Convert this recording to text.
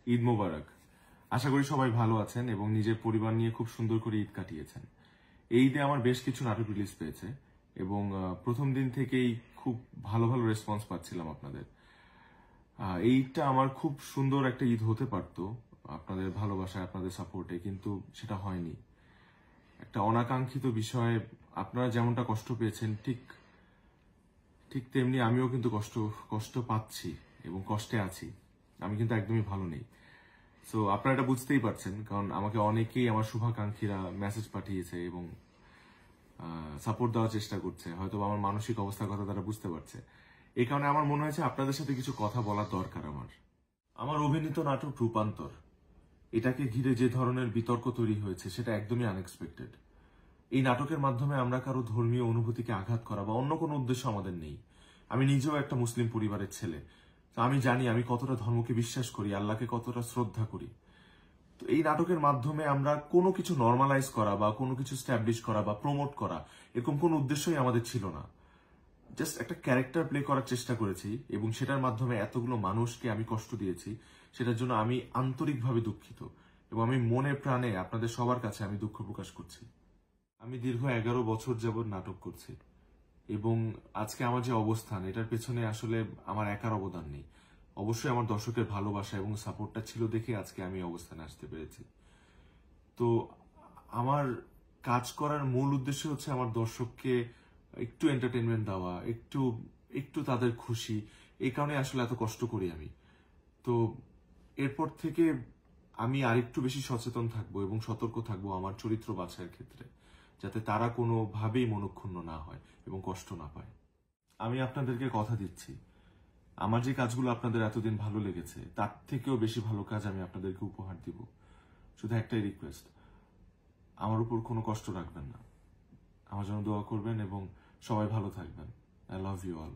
ঈদ মোবারক। আশা করি সবাই ভালো আছেন এবং নিজের পরিবার নিয়ে খুব সুন্দর করে ঈদ কাটিয়েছেন। এই ঈদে আমার বেশ কিছু নাটক রিলিজ পেয়েছে এবং প্রথম দিন থেকেই খুব ভালো ভালো রেসপন্স পাচ্ছিলাম আপনাদের। এই ঈদটা আমার খুব সুন্দর একটা ঈদ হতে পারত আপনাদের ভালোবাসায়, আপনাদের সাপোর্টে, কিন্তু সেটা হয়নি। একটা অনাকাঙ্ক্ষিত বিষয়ে আপনারা যেমনটা কষ্ট পেয়েছেন ঠিক তেমনি আমিও কিন্তু কষ্ট পাচ্ছি এবং কষ্টে আছি। আমি কিন্তু একদমই ভালো নেই। সো আপনারা এটা বুঝতেই পারছেন, কারণ আমাকে অনেকেই আমার শুভাকাঙ্ক্ষীরা মেসেজ পাঠিয়েছে এবং সাপোর্ট দেওয়ার চেষ্টা করছে। হয়তো আমার মানসিক অবস্থার কথা তারা বুঝতে পারছে। এই কারণে আমার মনে হয়েছে আপনাদের সাথে কিছু কথা বলার দরকার। আমার অভিনীত নাটক রূপান্তর, এটাকে ঘিরে যে ধরনের বিতর্ক তৈরি হয়েছে সেটা একদমই আনএক্সপেক্টেড। এই নাটকের মাধ্যমে আমরা কারো ধর্মীয় অনুভূতিকে আঘাত করা বা অন্য কোনো উদ্দেশ্য আমাদের নেই। আমি নিজেও একটা মুসলিম পরিবারের ছেলে, তো আমি জানি আমি কতটা ধর্মকে বিশ্বাস করি, আল্লাহকে কতটা শ্রদ্ধা করি। তো এই নাটকের মাধ্যমে আমরা কোনো কিছু নর্মালাইজ করা বা কোনো কিছু স্ট্যাবলিশ করা বা প্রমোট করা, এরকম কোনো উদ্দেশ্যই আমাদের ছিল না। জাস্ট একটা ক্যারেক্টার প্লে করার চেষ্টা করেছি এবং সেটার মাধ্যমে এতগুলো মানুষকে আমি কষ্ট দিয়েছি, সেটার জন্য আমি আন্তরিকভাবে দুঃখিত এবং আমি মনে প্রাণে আপনাদের সবার কাছে আমি দুঃখ প্রকাশ করছি। আমি দীর্ঘ 11 বছর যাবৎ নাটক করছি এবং আজকে আমার যে অবস্থান, এটার পেছনে আসলে আমার একার অবদান নেই। অবশ্যই আমার দর্শকের ভালোবাসা এবং সাপোর্টটা ছিল দেখে আজকে আমি এই অবস্থানে আসতে পেরেছি। তো আমার কাজ করার মূল উদ্দেশ্য হচ্ছে আমার দর্শককে একটু এন্টারটেনমেন্ট দেওয়া, একটু তাদের খুশি। এই কারণে আসলে এত কষ্ট করি আমি। তো এরপর থেকে আমি আরেকটু বেশি সচেতন থাকবো এবং সতর্ক থাকবো আমার চরিত্র বাছাইয়ের ক্ষেত্রে, যাতে তারা কোনোভাবেই মনক্ষুণ্ণ না হয় এবং কষ্ট না পায়। আমি আপনাদেরকে কথা দিচ্ছি, আমার যে কাজগুলো আপনাদের এতদিন ভালো লেগেছে তার থেকেও বেশি ভালো কাজ আমি আপনাদেরকে উপহার দিব। শুধু একটাই রিকোয়েস্ট, আমার উপর কোনো কষ্ট রাখবেন না, আমার জন্য দোয়া করবেন এবং সবাই ভালো থাকবেন। I love you all.